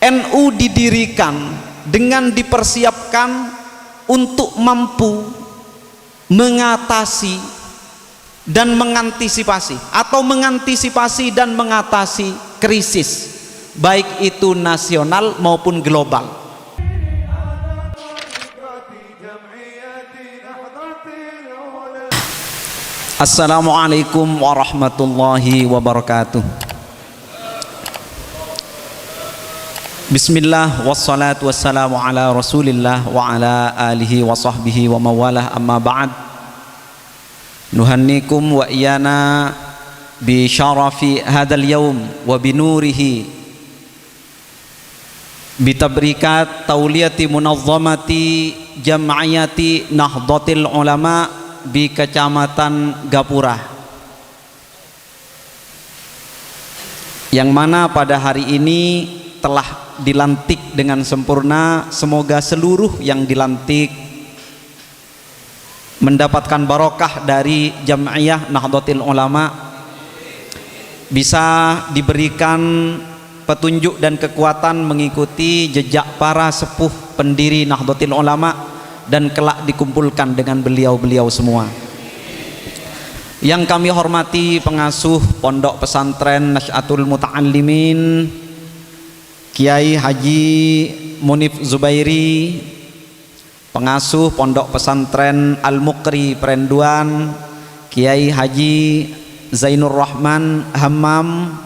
NU didirikan dengan dipersiapkan untuk mampu mengatasi dan mengantisipasi dan mengatasi krisis baik itu nasional maupun global. Assalamualaikum warahmatullahi wabarakatuh. Bismillah wassalatu wassalamu ala rasulillah wa ala alihi wa sahbihi wa mawalah, amma ba'd. Nuhannikum wa iyana bi syarafi hadal yawm wa binurihi bi tabrikat tauliyati munazzamati jam'iyati Nahdlatul Ulama di Kecamatan Gapura, yang mana pada hari ini telah dilantik dengan sempurna. Semoga seluruh yang dilantik mendapatkan barokah dari Jam'iyah Nahdlatul Ulama, bisa diberikan petunjuk dan kekuatan mengikuti jejak para sepuh pendiri Nahdlatul Ulama dan kelak dikumpulkan dengan beliau-beliau semua. Yang kami hormati pengasuh Pondok Pesantren Nasy'atul Muta'allimin Kiai Haji Munif Zubairi, pengasuh Pondok Pesantren Al-Muqri Perenduan Kiai Haji Zainur Rahman Hammam,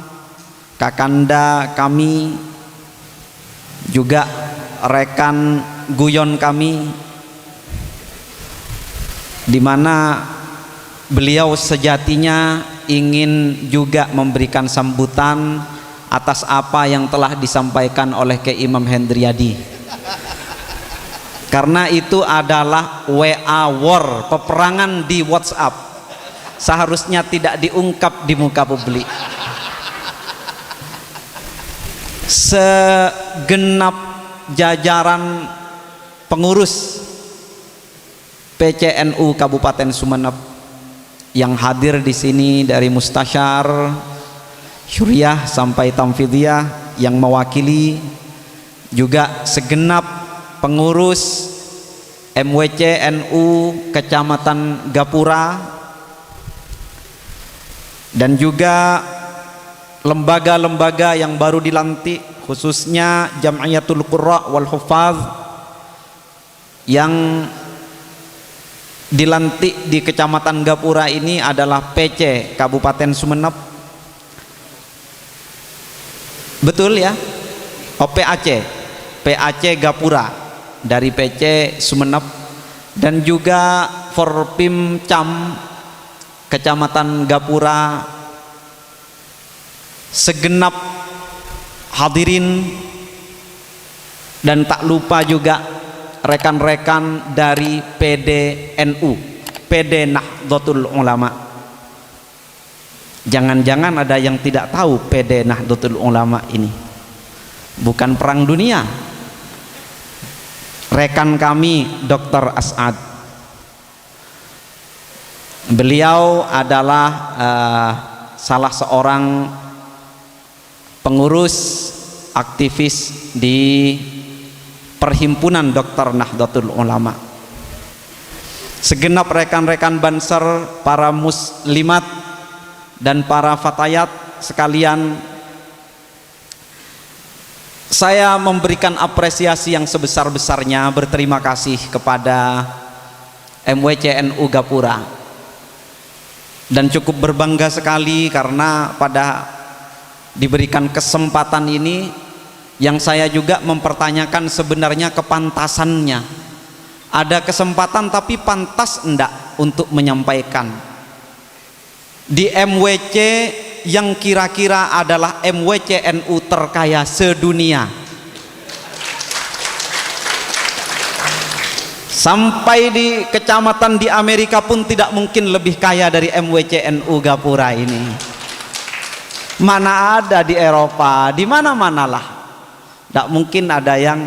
kakanda kami, juga rekan guyon kami, di mana beliau sejatinya ingin juga memberikan sambutan atas apa yang telah disampaikan oleh Kiai Imam Hendriyadi, karena itu adalah WA war, peperangan di WhatsApp, seharusnya tidak diungkap di muka publik. Segenap jajaran pengurus PCNU Kabupaten Sumeneb yang hadir di sini, dari mustasyar, syuriah sampai tamfidiyah yang mewakili, juga segenap pengurus MWC NU Kecamatan Gapura, dan juga lembaga-lembaga yang baru dilantik, khususnya Jam'iyatul Qurra wal Huffaz yang dilantik di Kecamatan Gapura ini adalah PC Kabupaten Sumeneb. Betul ya? PAC Gapura dari PC Sumeneb, dan juga Forpim Cam Kecamatan Gapura, segenap hadirin, dan tak lupa juga rekan-rekan dari PDNU, PD Nahdlatul Ulama. Jangan-jangan ada yang tidak tahu PD Nahdlatul Ulama ini bukan perang dunia. Rekan kami Dr. As'ad, beliau adalah salah seorang pengurus aktivis di Perhimpunan Dokter Nahdlatul Ulama. Segenap rekan-rekan Banser, para muslimat dan para fatayat sekalian, saya memberikan apresiasi yang sebesar-besarnya, berterima kasih kepada MWC NU Gapura, dan cukup berbangga sekali karena pada diberikan kesempatan ini, yang saya juga mempertanyakan sebenarnya kepantasannya. Ada kesempatan tapi pantas enggak untuk menyampaikan di MWC yang kira-kira adalah MWC NU terkaya sedunia. Sampai di kecamatan di Amerika pun tidak mungkin lebih kaya dari MWC NU Gapura ini. Mana ada di Eropa, di mana-manalah, tidak mungkin ada yang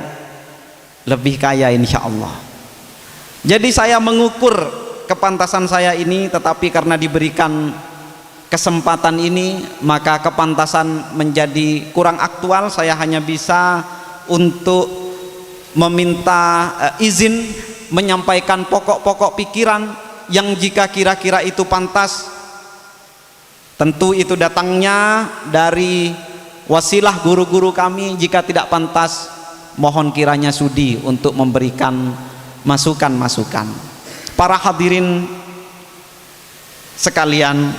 lebih kaya, insya Allah. Jadi saya mengukur kepantasan saya ini, tetapi karena diberikan kesempatan ini maka kepantasan menjadi kurang aktual. Saya hanya bisa untuk meminta izin menyampaikan pokok-pokok pikiran yang jika kira-kira itu pantas, tentu itu datangnya dari wasilah guru-guru kami. Jika tidak pantas, mohon kiranya sudi untuk memberikan masukan-masukan. Para hadirin sekalian,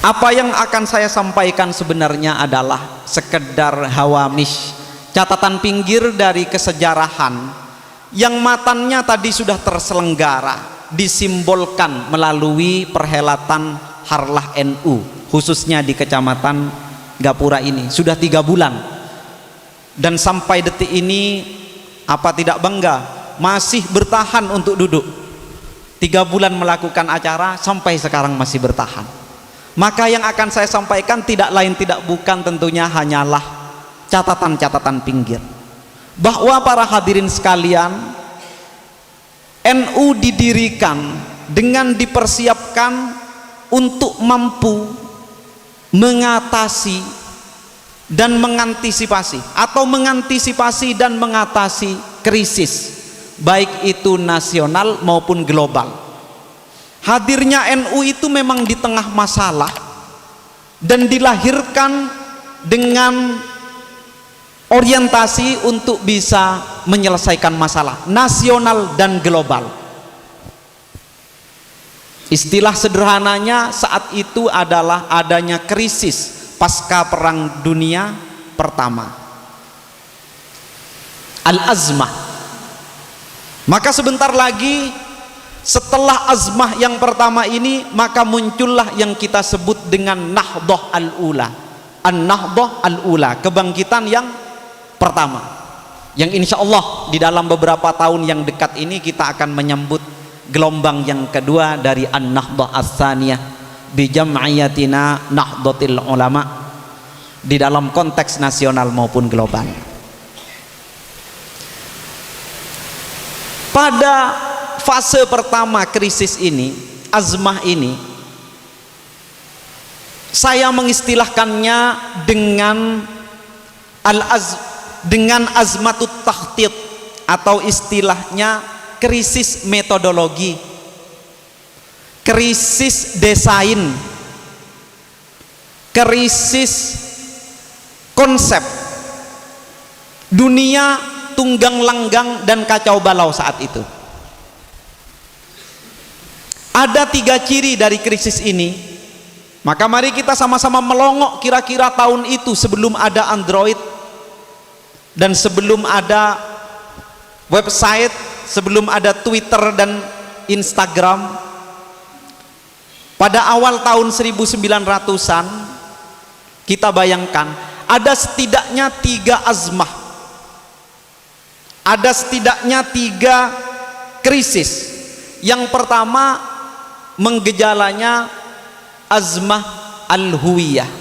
apa yang akan saya sampaikan sebenarnya adalah sekedar hawamish, catatan pinggir dari kesejarahan yang matannya tadi sudah terselenggara, disimbolkan melalui perhelatan Harlah NU, khususnya di Kecamatan Gapura ini. Sudah 3 bulan, dan sampai detik ini apa tidak bangga masih bertahan untuk duduk. 3 bulan melakukan acara, sampai sekarang masih bertahan. Maka yang akan saya sampaikan tidak lain tidak bukan tentunya hanyalah catatan-catatan pinggir, bahwa para hadirin sekalian, NU didirikan dengan dipersiapkan untuk mampu mengatasi dan mengantisipasi, atau mengantisipasi dan mengatasi krisis, baik itu nasional maupun global. Hadirnya NU itu memang di tengah masalah dan dilahirkan dengan orientasi untuk bisa menyelesaikan masalah nasional dan global. Istilah sederhananya saat itu adalah adanya krisis pasca Perang Dunia Pertama, al-azmah. Maka sebentar lagi setelah azmah yang pertama ini, maka muncullah yang kita sebut dengan Nahdhah al-Ula, an-Nahdhah al-Ula, kebangkitan yang pertama, yang insya Allah di dalam beberapa tahun yang dekat ini kita akan menyambut gelombang yang kedua dari an-Nahdhah ats-tsaniyah bi jam'iyatina Nahdlatul Ulama, di dalam konteks nasional maupun global. Pada fase pertama krisis ini, azmah ini, saya mengistilahkannya dengan dengan azmatut takhtid, atau istilahnya krisis metodologi, krisis desain, krisis konsep. Dunia tunggang langgang dan kacau balau saat itu. Ada 3 ciri dari krisis ini. Maka mari kita sama-sama melongok kira-kira tahun itu, sebelum ada Android dan sebelum ada website, sebelum ada Twitter dan Instagram. Pada awal tahun 1900-an, kita bayangkan ada setidaknya 3 azmah, ada setidaknya 3 krisis. Yang pertama, menggejalanya azmah al-huwiyah,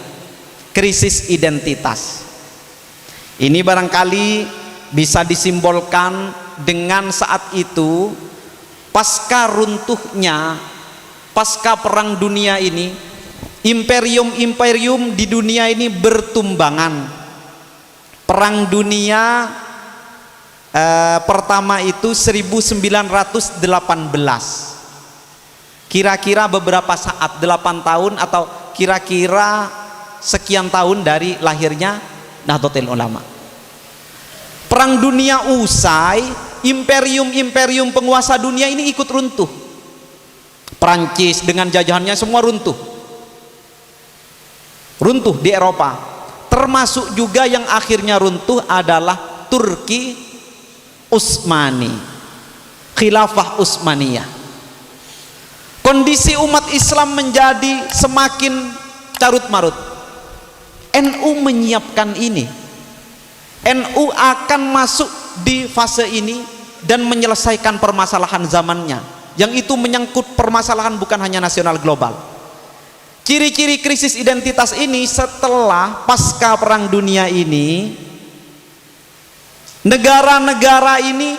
krisis identitas. Ini barangkali bisa disimbolkan dengan saat itu pasca runtuhnya, pasca Perang Dunia ini, imperium-imperium di dunia ini bertumbangan. Perang Dunia pertama itu 1918, kira-kira beberapa saat, 8 tahun atau kira-kira sekian tahun dari lahirnya Nahdlatul Ulama. Perang dunia usai, imperium-imperium penguasa dunia ini ikut runtuh. Prancis dengan jajahannya semua runtuh di Eropa. Termasuk juga yang akhirnya runtuh adalah Turki Utsmani, Khilafah Utsmaniyah. Kondisi umat Islam menjadi semakin carut marut. NU menyiapkan ini. NU akan masuk di fase ini dan menyelesaikan permasalahan zamannya, yang itu menyangkut permasalahan bukan hanya nasional, global. Ciri-ciri krisis identitas ini setelah pasca Perang Dunia ini, negara-negara ini,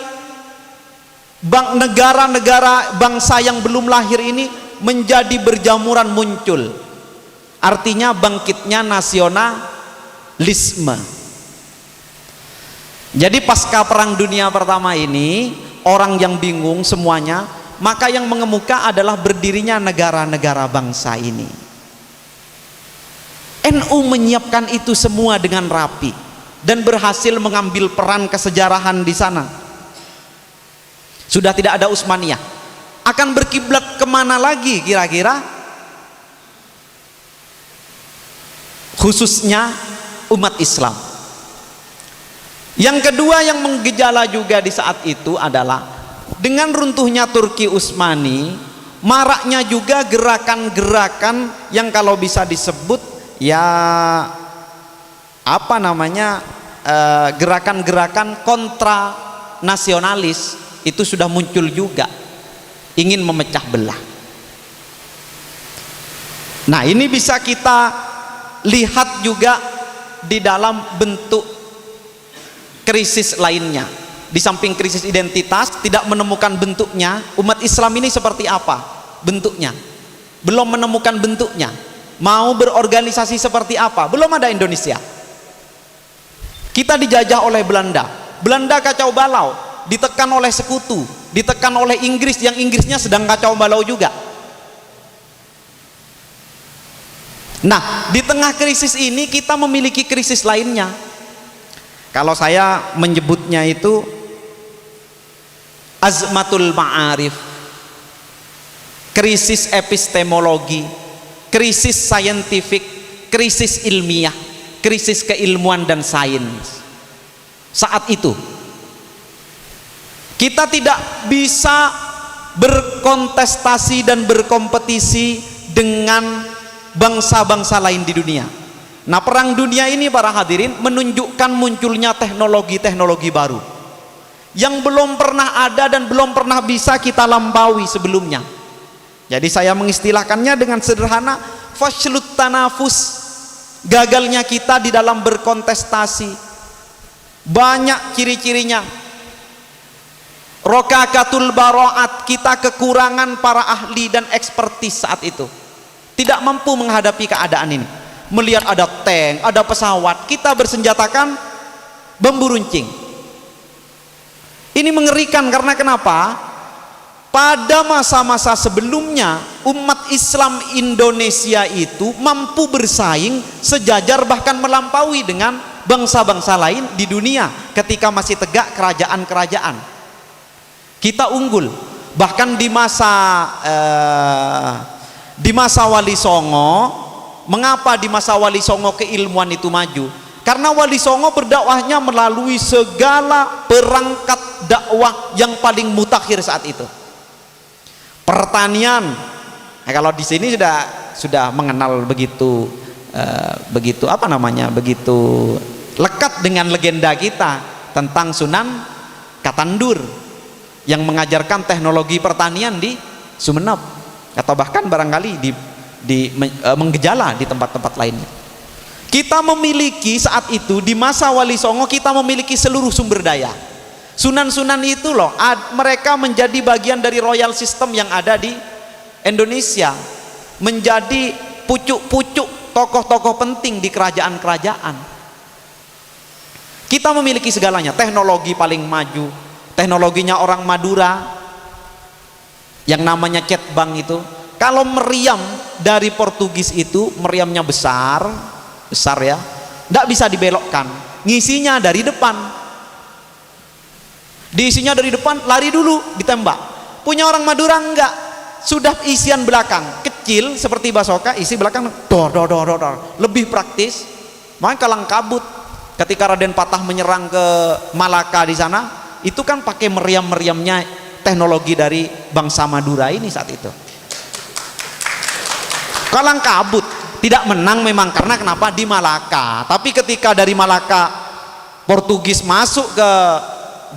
negara-negara bangsa yang belum lahir ini menjadi berjamuran muncul. Artinya bangkitnya nasionalisme. Jadi pasca perang dunia pertama ini, orang yang bingung semuanya, maka yang mengemuka adalah berdirinya negara-negara bangsa ini. NU menyiapkan itu semua dengan rapi dan berhasil mengambil peran kesejarahan di sana. Sudah tidak ada Utsmaniyah. Akan berkiblat kemana lagi kira-kira? Khususnya umat Islam. Yang kedua yang menggejala juga di saat itu adalah dengan runtuhnya Turki Utsmani, maraknya juga gerakan-gerakan yang kalau bisa disebut ya apa namanya, gerakan-gerakan kontra nasionalis itu sudah muncul juga, ingin memecah belah. Nah, ini bisa kita lihat juga di dalam bentuk krisis lainnya. Di samping krisis identitas, tidak menemukan bentuknya, umat Islam ini seperti apa bentuknya, belum menemukan bentuknya. Mau berorganisasi seperti apa, belum ada Indonesia. Kita dijajah oleh Belanda, Belanda kacau balau, ditekan oleh sekutu, ditekan oleh Inggris, yang Inggrisnya sedang kacau balau juga. Nah, di tengah krisis ini kita memiliki krisis lainnya. Kalau saya menyebutnya itu azmatul ma'arif, krisis epistemologi, krisis saintifik, krisis ilmiah, krisis keilmuan dan sains. Saat itu kita tidak bisa berkontestasi dan berkompetisi dengan bangsa-bangsa lain di dunia. Nah, perang dunia ini para hadirin menunjukkan munculnya teknologi-teknologi baru yang belum pernah ada dan belum pernah bisa kita lampaui sebelumnya. Jadi saya mengistilahkannya dengan sederhana, fashlut tanafus, gagalnya kita di dalam berkontestasi. Banyak ciri-cirinya. Rokakatul baro'at, kita kekurangan para ahli dan ekspertis saat itu, tidak mampu menghadapi keadaan ini. Melihat ada tank, ada pesawat, kita bersenjatakan bambu runcing. Ini mengerikan karena kenapa? Pada masa-masa sebelumnya umat Islam Indonesia itu mampu bersaing sejajar bahkan melampaui dengan bangsa-bangsa lain di dunia ketika masih tegak kerajaan-kerajaan. Kita unggul. Bahkan di masa Wali Songo. Mengapa di masa Wali Songo keilmuan itu maju? Karena Wali Songo berdakwahnya melalui segala perangkat dakwah yang paling mutakhir saat itu. Pertanian, nah, kalau di sini sudah mengenal begitu apa namanya, begitu lekat dengan legenda kita tentang Sunan Katandur yang mengajarkan teknologi pertanian di Sumeneb, atau bahkan barangkali menggejala di tempat-tempat lainnya. Kita memiliki saat itu di masa Wali Songo, kita memiliki seluruh sumber daya. Sunan-sunan itu loh, mereka menjadi bagian dari royal system yang ada di Indonesia, menjadi pucuk-pucuk tokoh-tokoh penting di kerajaan-kerajaan. Kita memiliki segalanya, teknologi paling maju, teknologinya orang Madura yang namanya cetbang itu. Kalau meriam dari Portugis itu, meriamnya besar ya, tidak bisa dibelokkan, ngisinya dari depan, diisinya dari depan, lari dulu ditembak. Punya orang Madura enggak, sudah isian belakang kecil seperti basoka, isi belakang dor, lebih praktis. Makanya kalang kabut ketika Raden Patah menyerang ke Malaka di sana, itu kan pakai meriam-meriamnya teknologi dari bangsa Madura ini saat itu. Kalang kabut, tidak menang memang karena kenapa? Di Malaka. Tapi ketika dari Malaka Portugis masuk ke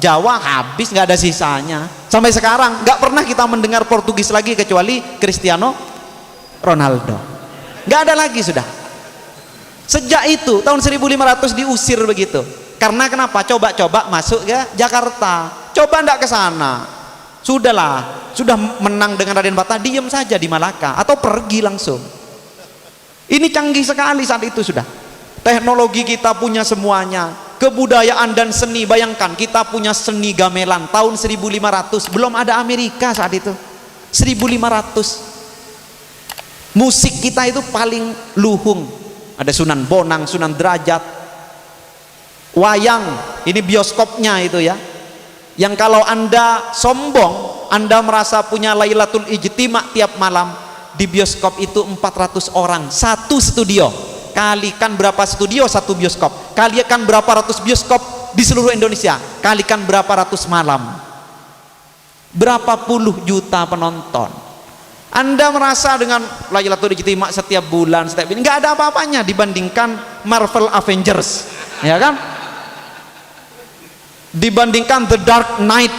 Jawa, habis, nggak ada sisanya. Sampai sekarang nggak pernah kita mendengar Portugis lagi kecuali Cristiano Ronaldo. Nggak ada lagi sudah. Sejak itu tahun 1500 diusir begitu. Karena kenapa? Coba-coba masuk ke Jakarta, coba ndak ke sana. Sudahlah, sudah menang dengan Raden Patah, diam saja di Malaka atau pergi langsung. Ini canggih sekali saat itu sudah. Teknologi kita punya semuanya, kebudayaan dan seni. Bayangkan kita punya seni gamelan tahun 1500, belum ada Amerika saat itu. 1500. Musik kita itu paling luhung. Ada Sunan Bonang, Sunan Derajat, wayang, ini bioskopnya itu ya. Yang kalau Anda sombong, Anda merasa punya Lailatul Ijtima tiap malam, di bioskop itu 400 orang, satu studio. Kalikan berapa studio satu bioskop, kalikan berapa ratus bioskop di seluruh Indonesia, kalikan berapa ratus malam, berapa puluh juta penonton. Anda merasa dengan Lailatul Ijtima setiap bulan, setiap ini nggak ada apa-apanya dibandingkan Marvel Avengers, ya kan? Dibandingkan The Dark Knight